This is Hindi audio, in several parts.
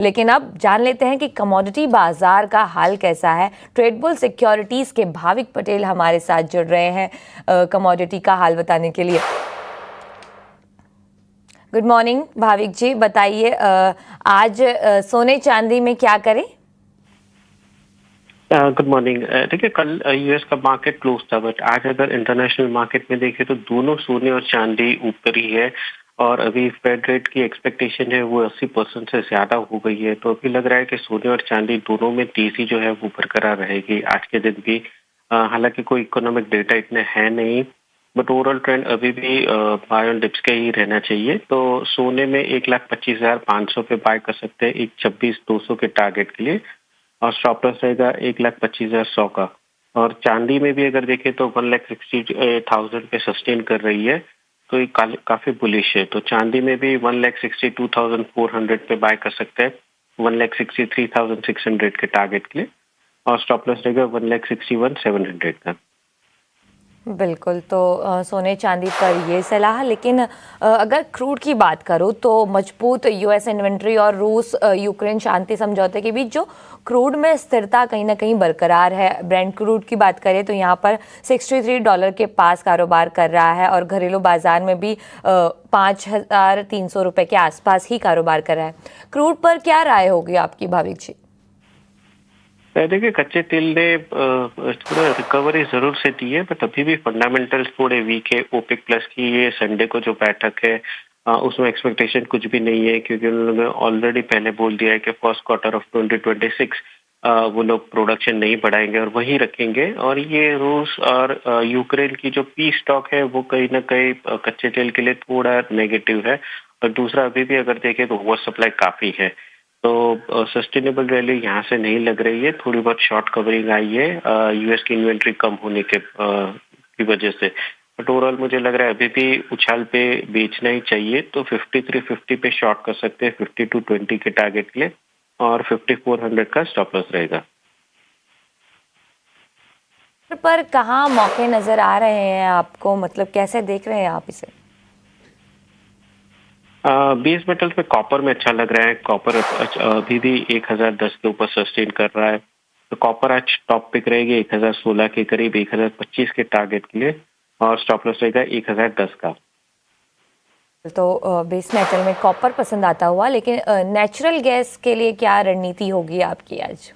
लेकिन अब जान लेते हैं कि कमोडिटी बाजार का हाल कैसा है। ट्रेडबुल सिक्योरिटीज के भाविक पटेल हमारे साथ जुड़ रहे हैं कमोडिटी का हाल बताने के लिए। गुड मॉर्निंग भाविक जी, बताइए आज सोने चांदी में क्या करें? Good morning. देखिए, कल यूएस का मार्केट क्लोज था, बट आज अगर इंटरनेशनल मार्केट में देखें तो दोनों सोने और चांदी ऊपर ही है। और अभी फेड रेट की एक्सपेक्टेशन है वो 80% से ज्यादा हो गई है, तो अभी लग रहा है कि सोने और चांदी दोनों में तेजी जो है वो बरकरार रहेगी आज के दिन भी। हालांकि कोई इकोनॉमिक डेटा इतने है नहीं, बट ओवरऑल ट्रेंड अभी भी बाय ऑन डिप्स के ही रहना चाहिए। तो सोने में 1,25,500 पे बाय कर सकते हैं 1,26,200 के टारगेट के लिए, और स्टॉप लॉस रहेगा 1,25,100 का। और चांदी में भी अगर देखें तो 1,60,000 पे सस्टेन कर रही है, तो ये काफी बुलिश है। तो चांदी में भी 1,62,400 पे बाय कर सकते हैं 1,63,600 के टारगेट के लिए, और स्टॉप लॉस रहेगा 1,61,700 का। बिल्कुल, तो सोने चांदी पर ये सलाह। लेकिन अगर क्रूड की बात करूँ तो मजबूत यूएस इन्वेंट्री और रूस यूक्रेन शांति समझौते के बीच जो क्रूड में स्थिरता कहीं ना कहीं बरकरार है। ब्रेंट क्रूड की बात करें तो यहाँ पर $63 के पास कारोबार कर रहा है और घरेलू बाजार में भी 5,300 रुपये के आसपास ही कारोबार कर रहा है। क्रूड पर क्या राय होगी आपकी भाविक जी? देखिए, कच्चे तेल ने थोड़ा रिकवरी जरूर से दी है, बट अभी भी फंडामेंटल्स थोड़े वीक है। ओपेक प्लस की ये संडे को जो बैठक है उसमें एक्सपेक्टेशन कुछ भी नहीं है, क्योंकि उन्होंने ऑलरेडी पहले बोल दिया है कि फर्स्ट क्वार्टर ऑफ 2026 वो लोग प्रोडक्शन नहीं बढ़ाएंगे और वही रखेंगे। और ये रूस और यूक्रेन की जो पीस स्टॉक है वो कहीं ना कहीं कच्चे तेल के लिए थोड़ा नेगेटिव है। और दूसरा, अभी भी अगर देखें तो ओवर सप्लाई काफी है, तो सस्टेनेबल रैली यहाँ से नहीं लग रही है। थोड़ी बहुत शॉर्ट कवरिंग आई है यूएस की इन्वेंट्री कम होने के की वजह से, बट ओवरऑल मुझे लग रहा है अभी भी उछाल पे बेचना ही चाहिए। तो 5350 पे शॉर्ट कर सकते हैं 5220 के टारगेट के लिए, और 5400 का स्टॉप लॉस रहेगा। पर कहाँ मौके नजर आ रहे हैं आपको, मतलब कैसे देख रहे हैं आप इसे? बेस मेटल्स में कॉपर में अच्छा लग रहा है। कॉपर अभी भी 1010 के ऊपर सस्टेन कर रहा है, तो कॉपर आज टॉप पिक रहेगी 1016 के करीब 1025 के टारगेट के लिए, और स्टॉप लॉस रहेगा 1010 का। तो बेस मेटल में कॉपर पसंद आता हुआ, लेकिन नेचुरल गैस के लिए क्या रणनीति होगी आपकी आज?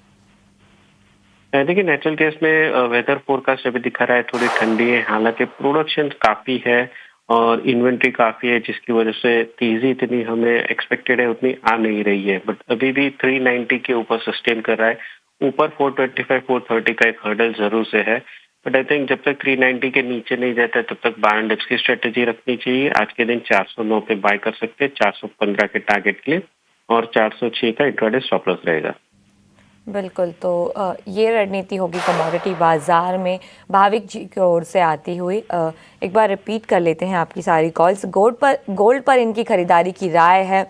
देखिए, नेचुरल गैस में वेदर फोरकास्ट अभी दिखा रहा है थोड़ी ठंडी है, हालांकि प्रोडक्शन काफी है और इन्वेंट्री काफी है, जिसकी वजह से तेजी इतनी हमें एक्सपेक्टेड है उतनी आ नहीं रही है। बट अभी भी 390 के ऊपर सस्टेन कर रहा है। ऊपर 425 430 का एक हर्डल जरूर से है, बट आई थिंक जब तक 390 के नीचे नहीं जाता तब तक बाय एंड डिप्स की स्ट्रेटेजी रखनी चाहिए। आज के दिन 409 पे बाय कर सकते हैं 415 के टारगेट के लिए, और 406 का इंट्राडे स्टॉप लॉस रहेगा। बिल्कुल, तो ये रणनीति होगी कमोडिटी बाजार में भाविक जी की ओर से आती हुई। एक बार रिपीट कर लेते हैं आपकी सारी कॉल्स। गोल्ड पर इनकी खरीदारी की राय है।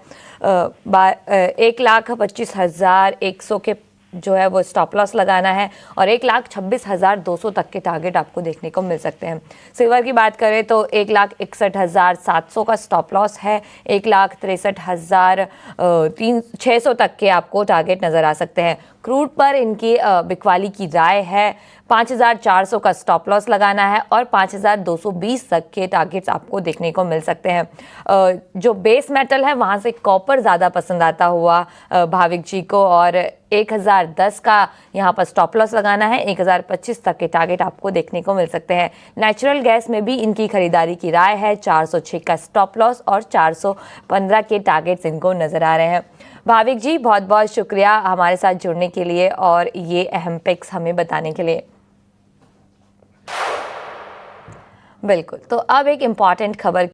1,25,100 के जो है वो स्टॉप लॉस लगाना है, और 1,26,200 तक के टारगेट आपको देखने को मिल सकते हैं। सिल्वर की बात करें तो 1,61,700 का स्टॉप लॉस है, 1,63,600 तक के आपको टारगेट नज़र आ सकते हैं। क्रूड पर इनकी बिकवाली की राय है, 5,400 का स्टॉप लॉस लगाना है और 5,220 तक के टारगेट्स आपको देखने को मिल सकते हैं। जो बेस मेटल है वहाँ से कॉपर ज़्यादा पसंद आता हुआ भाविक जी को, और 1,010 का यहाँ पर स्टॉप लॉस लगाना है, 1,025 तक के टारगेट आपको देखने को मिल सकते हैं। नेचुरल गैस में भी इनकी खरीदारी की राय है, 406 का स्टॉप लॉस और 415 के टारगेट्स इनको नज़र आ रहे हैं। भाविक जी, बहुत बहुत शुक्रिया हमारे साथ जुड़ने के लिए और ये अहम पिक्स हमें बताने के लिए। बिल्कुल, तो अब एक इम्पॉर्टेंट खबर